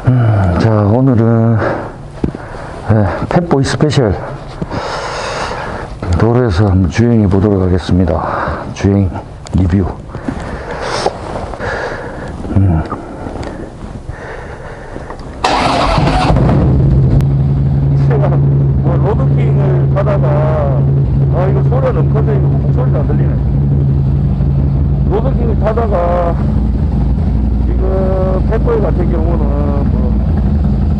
자, 오늘은 펫보이 스페셜 도로에서 한번 주행해 보도록 하겠습니다. 주행 리뷰. 뭐 로드킹을 타다가 이거 소리가 너무 커서 이거 목소리가 안 들리네. 로드킹을 타다가 지금 펫보이 같은 경우는 뭐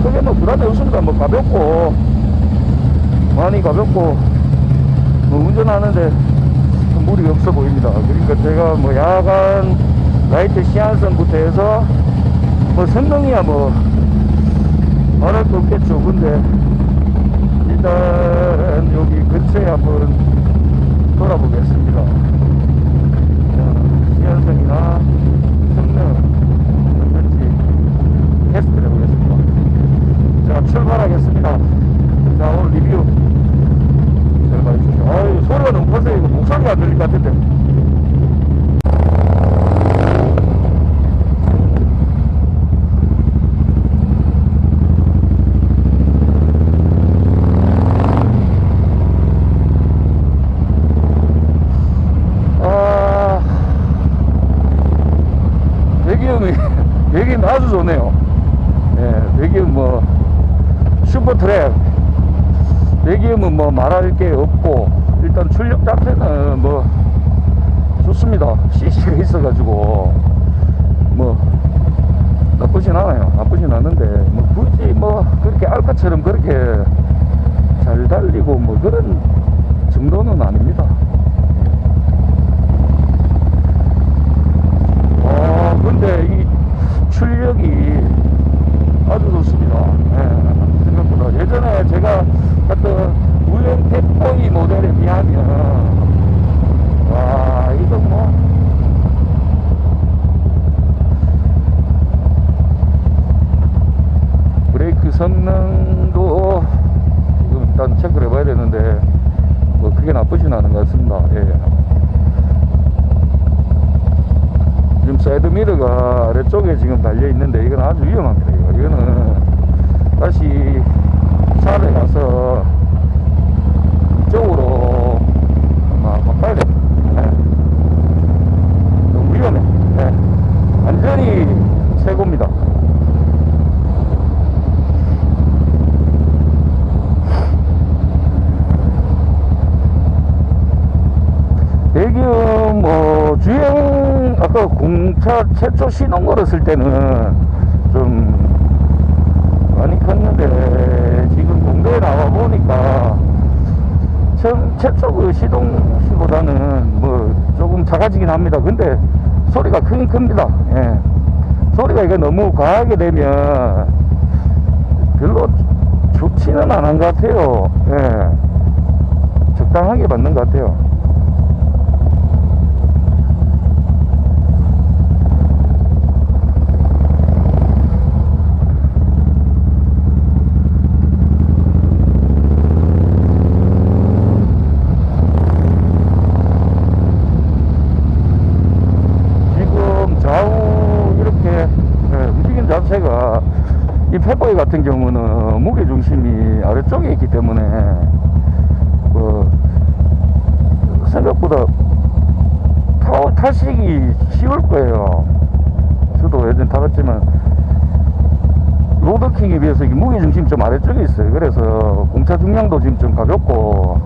크게 뭐 불안해 없습니다. 뭐 가볍고 많이 가볍고 뭐 운전하는데 무리가 없어 보입니다. 그러니까 제가 뭐 야간 라이트 시한선부터 해서 뭐 성능이야 뭐 말할 거 없겠죠. 근데 일단 여기 근처에 한번 돌아보겠습니다. 시한성이나 성능 어떤지 테스트를 해보겠습니다. 자, 출발하겠습니다. 자, 오늘 리뷰 잘 봐주십시오. 아유, 소리가 너무 커서 이거 목소리가 안 들릴 것 같은데. 배기음이 아주 좋네요. 예, 배기음 뭐 슈퍼트랙 배기음은 뭐 말할 게 없고 일단 출력 자체는 뭐 좋습니다. CC가 있어가지고 뭐 나쁘진 않아요. 나쁘진 않은데 뭐 굳이 뭐 그렇게 알카처럼 그렇게 잘 달리고 뭐 그런 정도는 아닙니다. 근데 이 출력이 아주 좋습니다. 예, 생각보다 예전에 제가 갔던 우연 펫보이 모델에 비하면 와 이거 뭐 브레이크 성능도 지금 일단 체크를 해봐야 되는데 뭐 크게 나쁘진 않은 것 같습니다. 예. 지금 사이드미러가 아래쪽에 지금 달려있는데 이건 아주 위험합니다. 이거는 다시 차를 가서 이쪽으로 아마 바꿔야 됩니다. 네. 너무 위험해. 네. 완전히 최고입니다. 배기음 뭐 주행 아까 공차 최초 시동 걸었을 때는 좀 많이 컸는데 지금 공도에 나와 보니까 최초 그 시동시보다는 뭐 조금 작아지긴 합니다. 근데 소리가 크긴 큽니다. 예. 소리가 이게 너무 과하게 되면 별로 좋지는 않은 것 같아요. 예. 적당하게 받는 것 같아요. 자체가 이 펫보이 같은 경우는 무게중심이 아래쪽에 있기 때문에 생각보다 타시기 쉬울 거예요. 저도 예전에 타봤지만 로드킹에 비해서 무게중심이 좀 아래쪽에 있어요. 그래서 공차 중량도 지금 좀 가볍고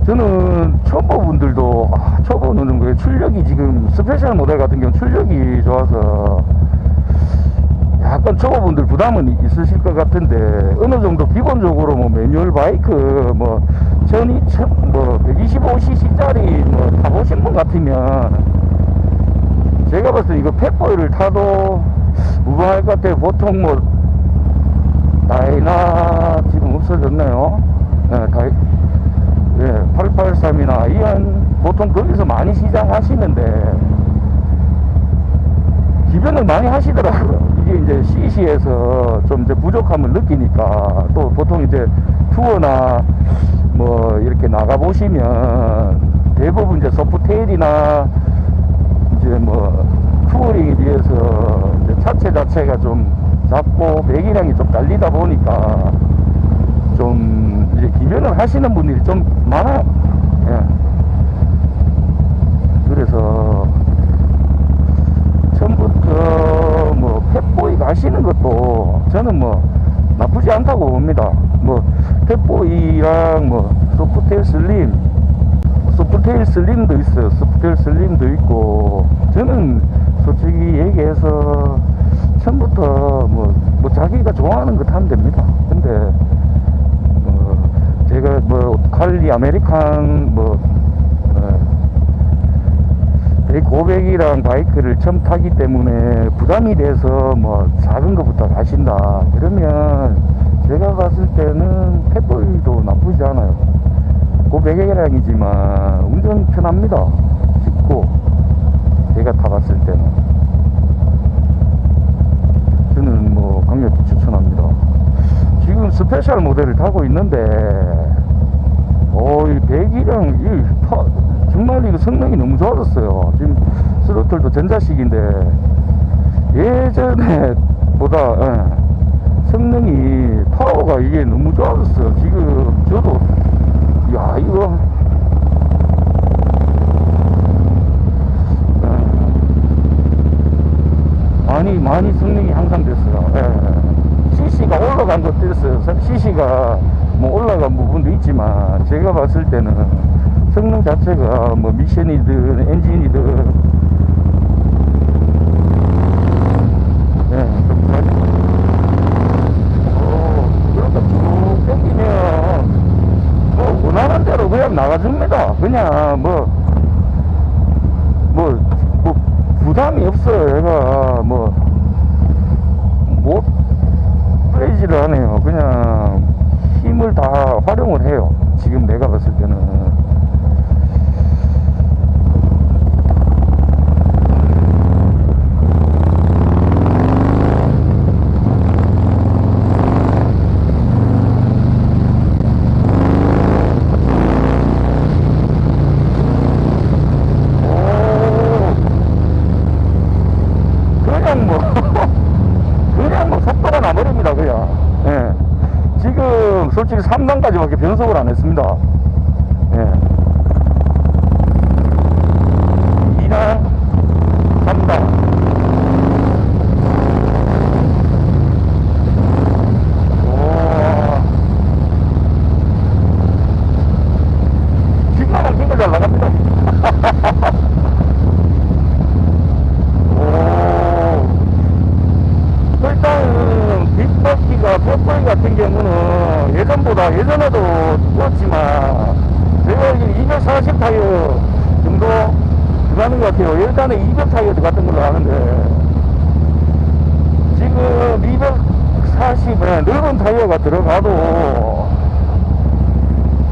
저는 초보분들도 초보는 거예요. 출력이 지금 스페셜 모델 같은 경우 출력이 좋아서 약간 초보분들 부담은 있으실 것 같은데 어느 정도 기본적으로 뭐 매뉴얼 바이크 뭐 125cc짜리 뭐 타보신 분 같으면 제가 봤을 때 이거 펫보이를 타도 무방할 것 같아요. 보통 뭐 다이나 지금 없어졌나요? 네, 883이나 이한 보통 거기서 많이 시작하시는데 기변을 많이 하시더라고요. 이게 이제 CC에서 좀 이제 부족함을 느끼니까 또 보통 이제 투어나 뭐 이렇게 나가보시면 대부분 이제 소프테일이나 이제 뭐 투어링에 비해서 이제 차체 자체가 좀 작고 배기량이 좀 딸리다 보니까 좀 이제 기변을 하시는 분들이 좀 많아요. 예. 그래서 처음부터 뭐 펫보이 가시는 것도 저는 뭐 나쁘지 않다고 봅니다. 뭐 펫보이랑 뭐 소프트테일 슬림도 있어요. 소프트테일 슬림도 있고, 저는 솔직히 얘기해서 처음부터 뭐 자기가 좋아하는 것 하면 됩니다. 근데 제가 뭐 칼리 아메리칸 뭐 100, 500이랑 바이크를 처음 타기 때문에 부담이 돼서 뭐 작은 것부터 가신다 그러면 제가 봤을 때는 펫보이도 나쁘지 않아요. 고배기량이지만 운전 편합니다. 쉽고, 제가 타봤을 때는 저는 뭐 강력히 추천합니다. 지금 스페셜 모델을 타고 있는데 이 배기량 정말 이거 성능이 너무 좋아졌어요. 지금 스로틀도 전자식인데 예전에 보다 성능이 파워가 이게 너무 좋아졌어요. 지금 저도 야 이거 많이 성능이 향상됐어요. CC가 올라간 것도 있어요. CC가 뭐 올라간 부분도 있지만 제가 봤을 때는 성능 자체가 뭐 미션이든 엔진이든 좀 좋아지고, 그러니까 쭉 당기면 뭐 원하는 대로 그냥 나가줍니다. 그냥 뭐 부담이 없어요. 얘가 못 브레이지를 안 해요. 그냥 힘을 다 활용을 해요. 지금 내가 봤을 때는. 속도가 나버립니다. 그냥. 지금 솔직히 3단까지밖에 변속을 안 했습니다. 2단, 3단. 기가 막힌 거 잘 나갑니다. 일단은 빅바퀴가 펫보이 같은 경우는 예전에도 뛰었지만 제가 이게 240 타이어 정도 들어가는 것 같아요. 일단은 200 타이어 들어갔던 걸로 아는데 지금 240 넓은 타이어가 들어가도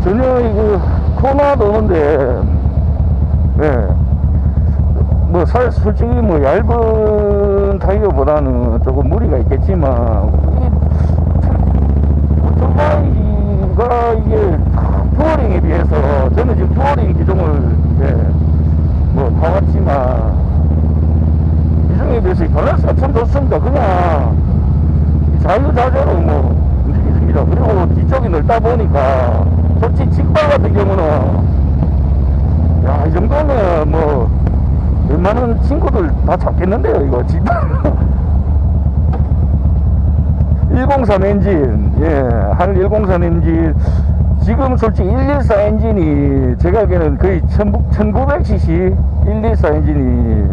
전혀 이거 코너 도는데 뭐 솔직히 뭐 얇은 타이어보다는 조금 무리가 있겠지만 오토바이가 이게 투어링에 비해서 저는 지금 투어링 기종을 뭐 타왔지만 기종에 비해서 밸런스가 참 좋습니다. 그냥 자유자재로 뭐 움직여집니다. 그리고 뒤쪽이 넓다 보니까 솔직히 직발 같은 경우는 야 이 정도면 뭐 웬만한 친구들 다 잡겠는데요, 이거, 진짜. 103 엔진, 한 103 엔진. 지금 솔직히 114 엔진이 제가 알기에는 거의 1900cc 114 엔진이,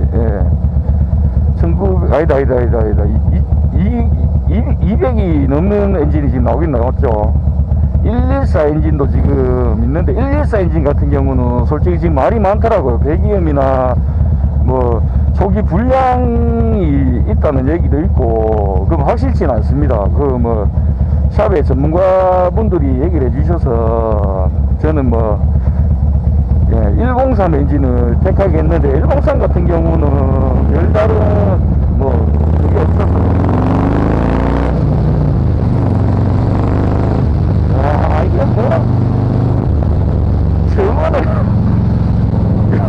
200이 넘는 엔진이 지금 나오긴 나왔죠. 114 엔진도 지금 있는데, 114 엔진 같은 경우는 솔직히 지금 말이 많더라고요. 배기음이나 뭐 초기 불량이 있다는 얘기도 있고 그럼 확실치는 않습니다. 그 뭐 샵의 전문가분들이 얘기를 해주셔서 저는 뭐 103 엔진을 택하겠는데 103 같은 경우는 별다른 뭐 그게 없어서 이게 뭐 저거는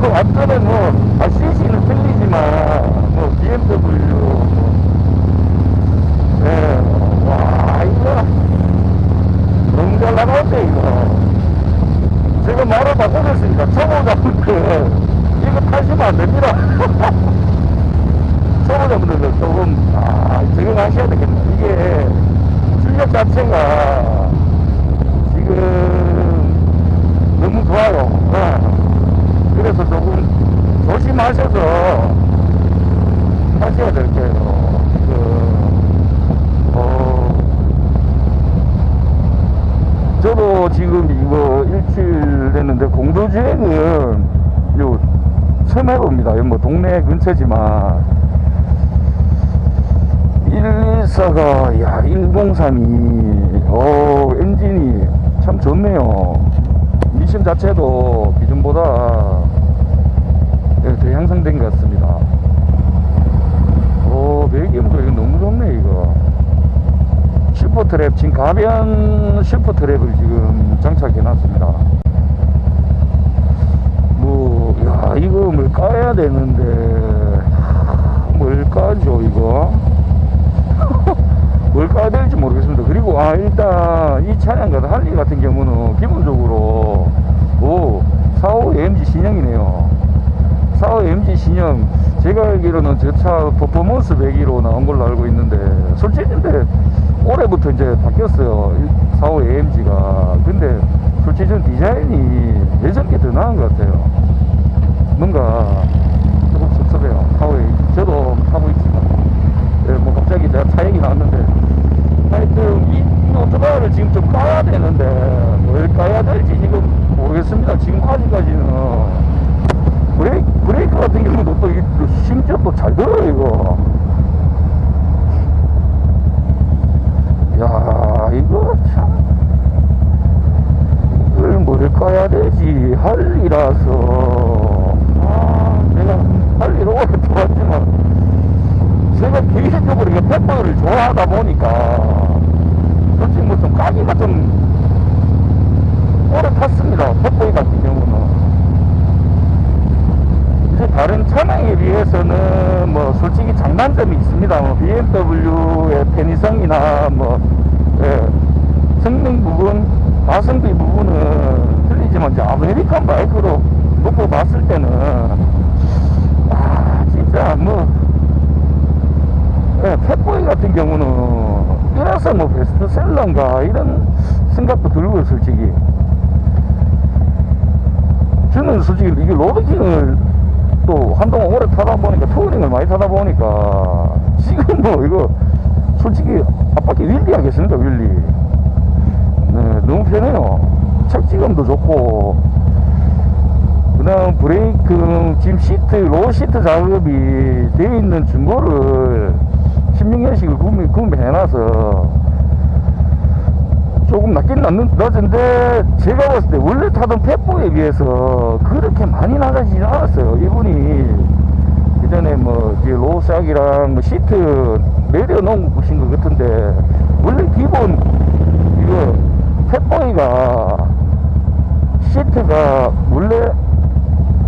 완전히 CC는 틀리지만, BMW, 하셔야 되겠네요. 이게 출력 자체가 지금 너무 좋아요. 그래서 조금 조심하셔서 하셔야 될 거예요. 저도 지금 이거 일주일 됐는데 공도주행은 요 처음 해봅니다. 뭐 동네 근처지만 114가 야 103이 엔진이 참 좋네요. 미션 자체도 기존보다 더 향상된 것 같습니다. 배기음도 이거 너무 좋네. 이거 슈퍼트랩, 지금 가변 슈퍼트랩을 지금 장착해 놨습니다. 야 이거 뭘 까야 되는데 뭘 까죠 이거? 뭘 까야 될지 모르겠습니다. 그리고 일단 이 차량과 할리 같은 경우는 기본적으로 45 AMG 신형이네요. 45 AMG 신형, 제가 알기로는 저 차 퍼포먼스 배기로 나온 걸로 알고 있는데, 솔직히 근데 올해부터 이제 바뀌었어요, 45 AMG가. 근데 솔직히 전 디자인이 예전 게 더 나은 것 같아요. 뭔가 조금 섭섭해요. 45 AMG 저도 타고 있지만, 뭐 갑자기 내가 차 얘기 나왔는데, 하여튼 이 오토바이를 지금 좀 까야 되는데 뭘 까야 될지 지금 모르겠습니다. 지금 아직까지는 브레이크 같은 경우도 또 심지어 또 잘 들어요 이거. 야 이거 참, 이걸 뭘 까야 되지. 할리라서 내가 할리를 오래 타봤지만 제가 개인적으로 이거 펫보이를 좋아하다 보니까 솔직히 뭐 좀 까기가 좀 오래 탔습니다. 펫보이 같은 경우는 이제 다른 차량에 비해서는 뭐 솔직히 장단점이 있습니다. 뭐 BMW의 편의성이나 뭐 성능 부분, 가성비 부분은 틀리지만 이제 아메리칸 바이크로 놓고 봤을 때는 진짜 뭐 펫보이 같은 경우는 이래서 뭐 베스트셀러인가 이런 생각도 들고요. 솔직히 저는 솔직히 이게 로드킹을 또 한동안 오래 타다 보니까, 투어링을 많이 타다 보니까 지금 뭐 이거 솔직히 앞바퀴 윌리 하겠습니다. 윌리. 너무 편해요. 착지감도 좋고, 그 다음 브레이크, 지금 시트, 로우 시트 작업이 되어 있는 중고를 16년식을 구매해놔서 조금 낮은데, 제가 봤을 때 원래 타던 펫보이에 비해서 그렇게 많이 나가지진 않았어요. 이분이 그전에 뭐 로우 샥이랑 뭐 시트 내려놓으신 것 같은데, 원래 기본 이거 펫보이가 시트가 원래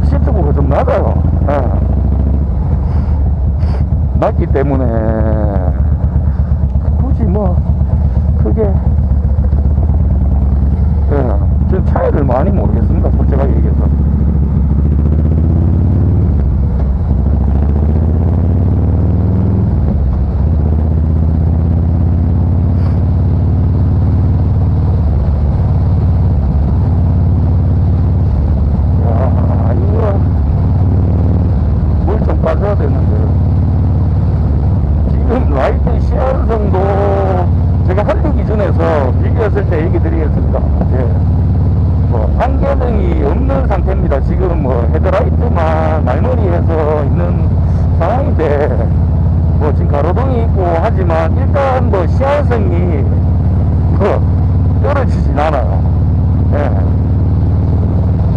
시트보다 좀 낮아요. 낮기 때문에 굳이 뭐 크게 저 차이를 많이 모르겠습니다. 솔직하게 얘기해서. 이거 뭘 좀 빠져야 되는데, 지금 라이트 시한성도 제가 할리 기준에서 비교했을 때 얘기 드리겠습니다. 안개등이 없는 상태입니다. 지금 뭐 헤드라이트만 말머리에서 있는 상황인데, 뭐 지금 가로등이 있고 하지만 일단 뭐 시야성이 떨어지진 않아요.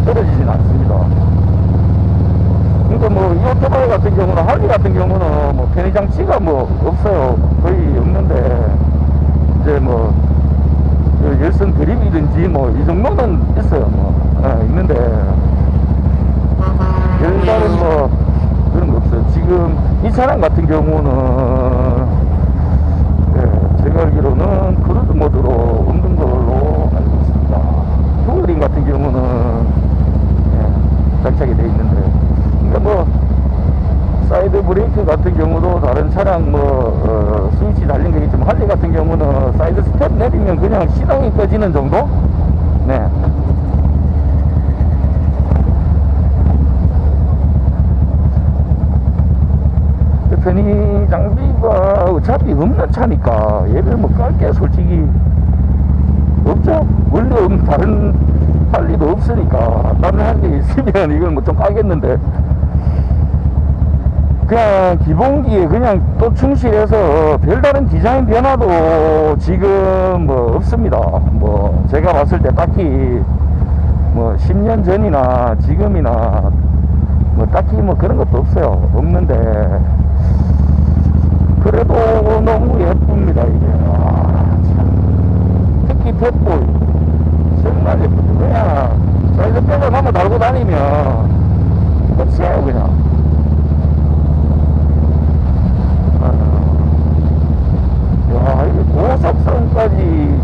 떨어지진 않습니다. 그러니까 뭐 이 오토바이 같은 경우는, 할리 같은 경우는 뭐 편의장치가 뭐 없어요. 거의 없는데, 이제 뭐 열선 드립이든지 뭐 이 정도는 있어요. 뭐 있는데 별다른 뭐 그런 거 없어요. 지금 이 차량 같은 경우는 제가 알기로는 크루즈 모드로 없는 걸로 알고 있습니다. 투어링 같은 경우는 장착이 되어 있는데, 그러니까 뭐 사이드 브레이크 같은 경우도 다른 차량 뭐 스위치 딱 내리면 그냥 시동이 꺼지는 정도? 네. 편의 장비가 어차피 없는 차니까 얘를 뭐 깔게 솔직히 없죠. 원래 다른 할 일도 없으니까 다른 할 게 있으면 이걸 뭐 좀 깔겠는데, 그냥 기본기에 그냥 또 충실해서 별다른 디자인 변화도 지금 뭐 없습니다. 뭐 제가 봤을 때 딱히 뭐 10년 전이나 지금이나 뭐 딱히 뭐 그런 것도 없어요. 없는데 그래도 너무 예쁩니다 이게. 참. 특히 펫볼 정말 예쁘죠. 그냥 사이드백을 한번 달고 다니면 끝이에요 그냥. 야, 이게 고속성까지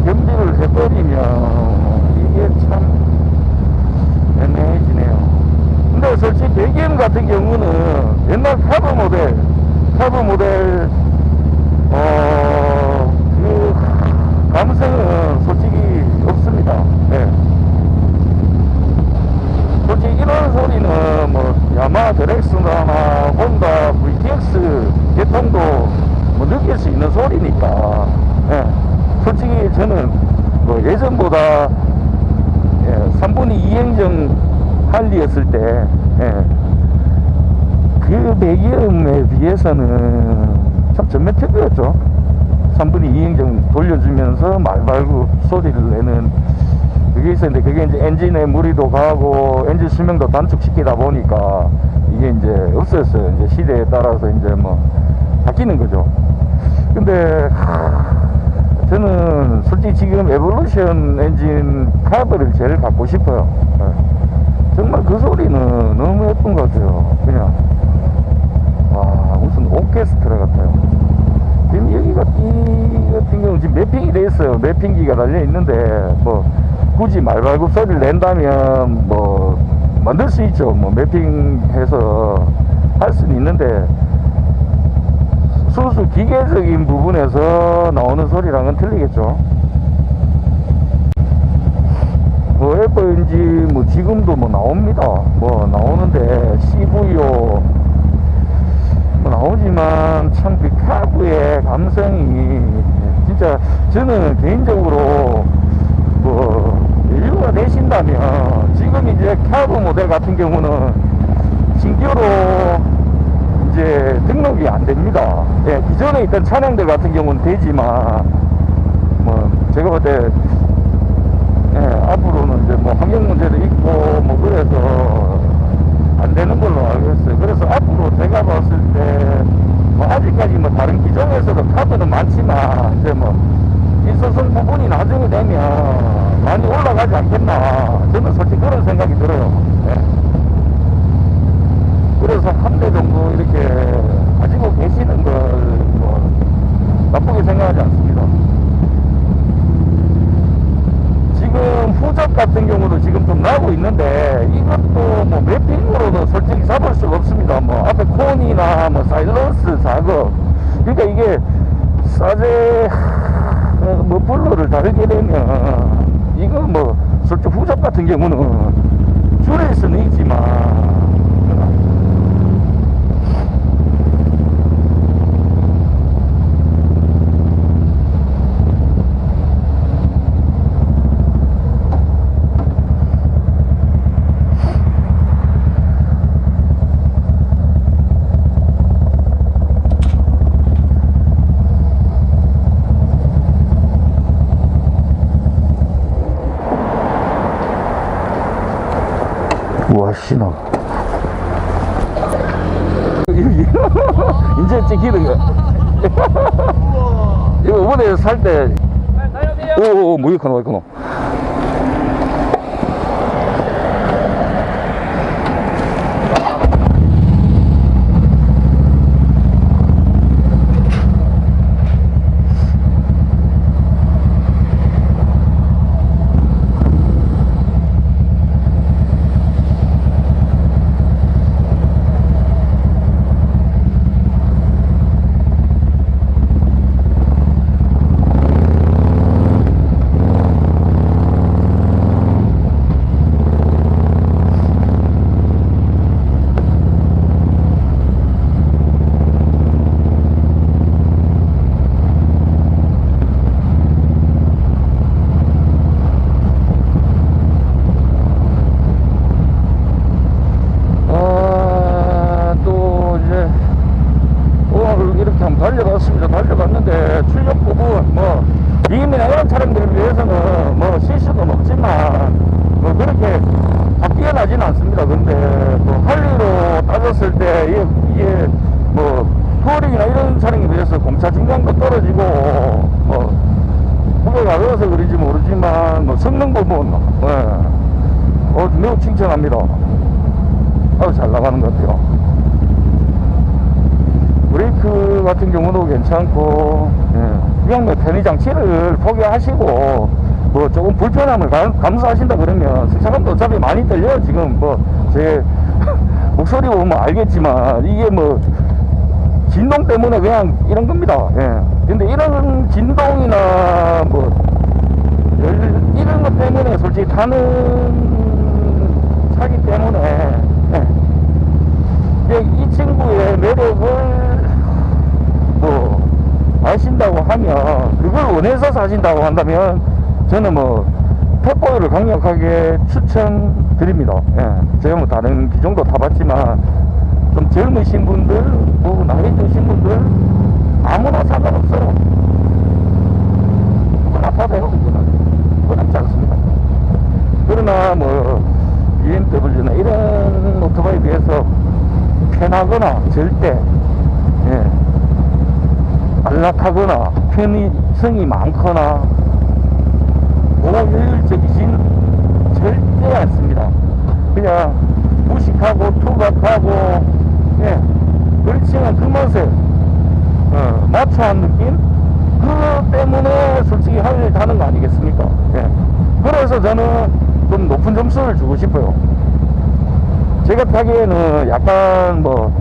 겸비를 해버리면 이게 참 애매해지네요. 근데 솔직히 배기음 같은 경우는 옛날 카브 모델 그 감성은 솔직히 없습니다. 네. 솔직히 이런 소리는 뭐 야마하 드렉스나 혼다 VTX 계통도 뭐 느낄 수 있는 소리니까. 예. 솔직히 저는 뭐 예전보다 3분의 2행정 할리였을 때 그 배기음에 비해서는 참 전면 특이였죠. 3분의 2행정 돌려주면서 말발굽 소리를 내는 그게 있었는데, 그게 이제 엔진에 무리도 가고 엔진 수명도 단축시키다 보니까 이게 이제 없었어요. 이제 시대에 따라서 이제 뭐 바뀌는 거죠. 근데 저는 솔직히 지금 에볼루션 엔진 카브를 제일 갖고 싶어요. 정말 그 소리는 너무 예쁜 것 같아요. 그냥 와, 무슨 오케스트라 같아요. 지금 여기가 이 같은 경우 지금 매핑이 돼 있어요. 매핑기가 달려 있는데 뭐 굳이 말발굽 소리를 낸다면 뭐 만들 수 있죠. 뭐 매핑해서 할 수는 있는데 순수 기계적인 부분에서 나오는 소리랑은 틀리겠죠. 뭐 F인지 뭐 지금도 뭐 나옵니다. 뭐 나오는데 CVO 뭐 나오지만 참 그 카브의 감성이 진짜 저는 개인적으로 뭐 여유가 되신다면 지금 이제 카브 모델 같은 경우는 신규로 이제 등록이 안 됩니다. 예, 기존에 있던 차량들 같은 경우는 되지만 뭐 제가 볼 때 앞으로는 이제 뭐 환경 문제도 있고 뭐 그래서 안 되는 걸로 알고 있어요. 그래서 앞으로 제가 봤을 때 뭐 아직까지 뭐 다른 기종에서도 카드는 많지만 이제 뭐 일소성 부분이 나중에 되면 많이 올라가지 않겠나, 저는 솔직히 그런 생각이 들어요. 네. 그래서 한 대 정도 이렇게 가지고 계시는 걸 뭐 나쁘게 생각하지 않습니다. 지금 후적 같은 경우도 지금 좀 나오고 있는데 이것도 뭐 매핑으로도 솔직히 잡을 수가 없습니다. 뭐 앞에 콘이나 뭐 사일런스 작업, 그러니까 이게 사제 머플러를 다르게 되면 이거 뭐 솔직히 후적 같은 경우는 줄일 수는 있지만 우와 신호 이제 찍히는 거 이거 이번에 살때 오오 뭐 이거 하나 달려봤는데 출력 부분 뭐 미미나 이런 차량들을 위해서는 뭐 실수도 없지만 뭐 그렇게 뛰어나지는 않습니다. 근데 뭐 할리로 따졌을 때 이게 뭐 투어링이나 이런 차량에 비해서 공차 중간도 떨어지고 뭐 무게가 어려서 그런지 모르지만 뭐 성능 부분 매우 칭찬합니다. 아주 잘 나가는 것 같아요. 브레이크 같은 경우도 괜찮고, 그냥 뭐 편의 장치를 포기하시고 뭐 조금 불편함을 감수하신다 그러면 승차감도 어차피 많이 떨려요. 지금 뭐 제 목소리 보면 알겠지만 이게 뭐 진동 때문에 그냥 이런 겁니다. 근데 이런 진동이나 뭐 이런 것 때문에 솔직히 타는 차기 때문에 이 친구의 매력을 뭐 아신다고 하면, 그걸 원해서 사신다고 한다면 저는 뭐 펫보이를 강력하게 추천드립니다. 제가 뭐 다른 기종도 타봤지만 좀 젊으신 분들, 뭐 나이 드신 분들 아무나 상관없어요. 누구나 타돼요. 어렵지 않습니다. 그러나 뭐 BMW나 이런 오토바이에 비해서 편하거나 절대 안락하거나 편의성이 많거나 고효율적이진 절대 않습니다. 그냥 무식하고 투박하고 그렇지만 그 맛에 마초한 느낌? 그거 때문에 솔직히 할일 타는 거 아니겠습니까? 그래서 저는 좀 높은 점수를 주고 싶어요. 제가 타기에는 약간 뭐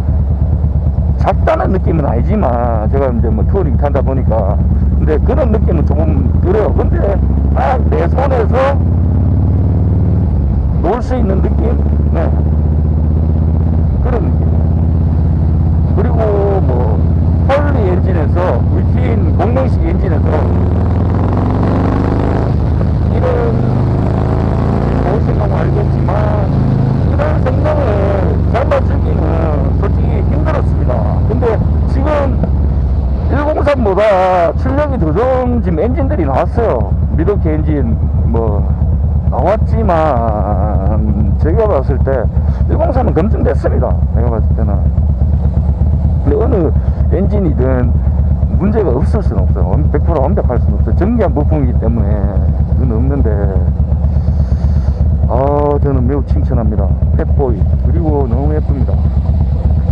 작다는 느낌은 아니지만, 제가 이제 뭐 투어링 탄다 보니까 근데 그런 느낌은 조금 그래요. 근데 딱 내 손에서 놀 수 있는 느낌? 그런 느낌. 그리고 뭐 헐리 엔진에서 울진 공명식 엔진에서 이런 보시면 알겠지만 이런 성능을 잘 맞추기는 솔직히 힘들었습니다. 근데 지금 103보다 출력이 더 좋은 지금 엔진들이 나왔어요. 미드키 엔진 뭐 나왔지만 제가 봤을 때 103은 검증됐습니다. 내가 봤을 때는. 근데 어느 엔진이든 문제가 없을 수는 없어요. 100% 완벽할 수는 없어요. 정교한 부품이기 때문에 그건 없는데, 저는 매우 칭찬합니다. 펫보이. 그리고 너무 예쁩니다.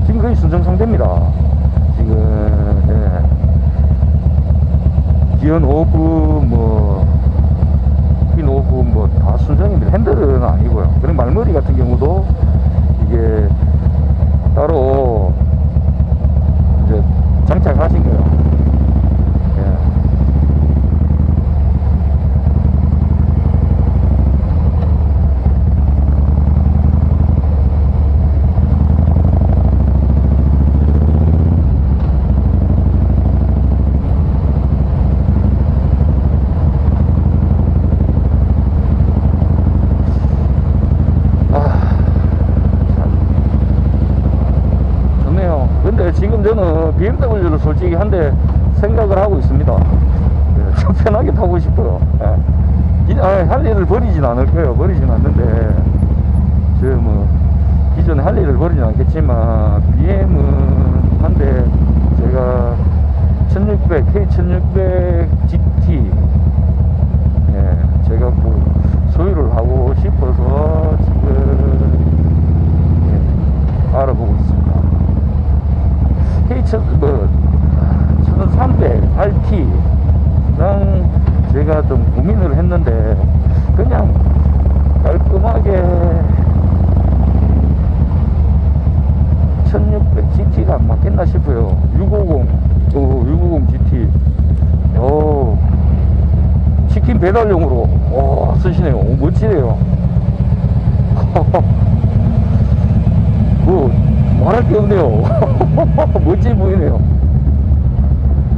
지금 거의 순정 상태입니다. 지금 기어 오브 뭐 핀 오브 뭐 다 순정입니다. 핸들은 아니고요. 그리고 말머리 같은 경우도 이게 따로 이제 장착하신 거예요. 지금 저는 BMW를 솔직히 한 대 생각을 하고 있습니다. 좀 편하게 타고 싶어요. 할리를 버리진 않을 거예요. 버리진 않는데, 저 뭐 기존에 할리를 버리진 않겠지만 BM은 한 대 제가 1600 K1600 GT 제가 뭐 소유를 하고 싶어서 지금 알아보고 있습니다. K1300 RT랑 제가 좀 고민을 했는데 그냥 깔끔하게 1600 GT가 안 맞겠나 싶어요. 650 GT 치킨 배달용으로 쓰시네요. 멋지네요. 뭐 말할 게 없네요. 멋지 보이네요.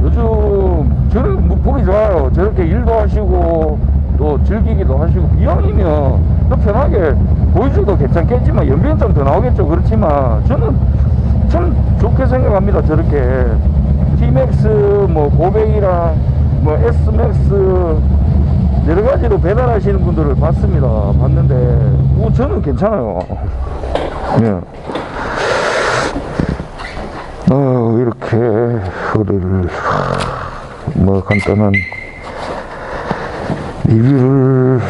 요즘 저는 뭐 보기 좋아요. 저렇게 일도 하시고 또 즐기기도 하시고, 이왕이면 또 편하게 보여줘도 괜찮겠지만 연비는 좀 더 나오겠죠. 그렇지만 저는 참 좋게 생각합니다. 저렇게 D맥스, 뭐 고백이랑 뭐 S맥스 여러 가지로 배달하시는 분들을 봤습니다. 봤는데, 저는 괜찮아요. 예. 이렇게 허리를 뭐 간단한 리뷰를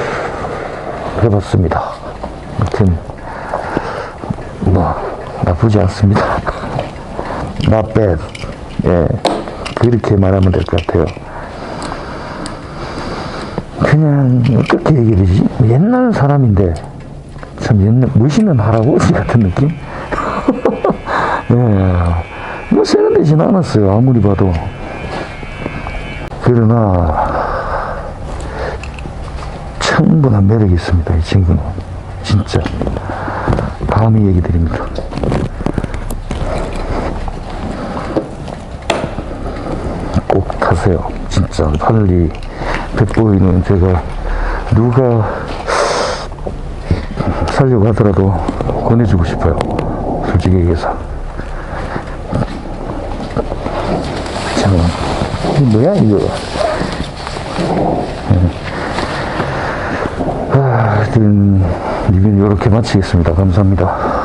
해봤습니다. 아무튼 뭐 나쁘지 않습니다. Not bad. 예, 그렇게 말하면 될 것 같아요. 그냥 어떻게 얘기해야 되지? 옛날 사람인데 참 옛날 멋있는 할아버지 같은 느낌? 예, 뭐 세련되진 않았어요. 아무리 봐도. 그러나 충분한 매력이 있습니다. 이 친구는 진짜 감히 얘기 드립니다. 꼭 타세요. 진짜 할리 펫보이는 제가 누가 살려고 하더라도 권해주고 싶어요. 솔직히 얘기해서. 참, 이게 뭐야 이거. 하여튼 리뷰는 이렇게 마치겠습니다. 감사합니다.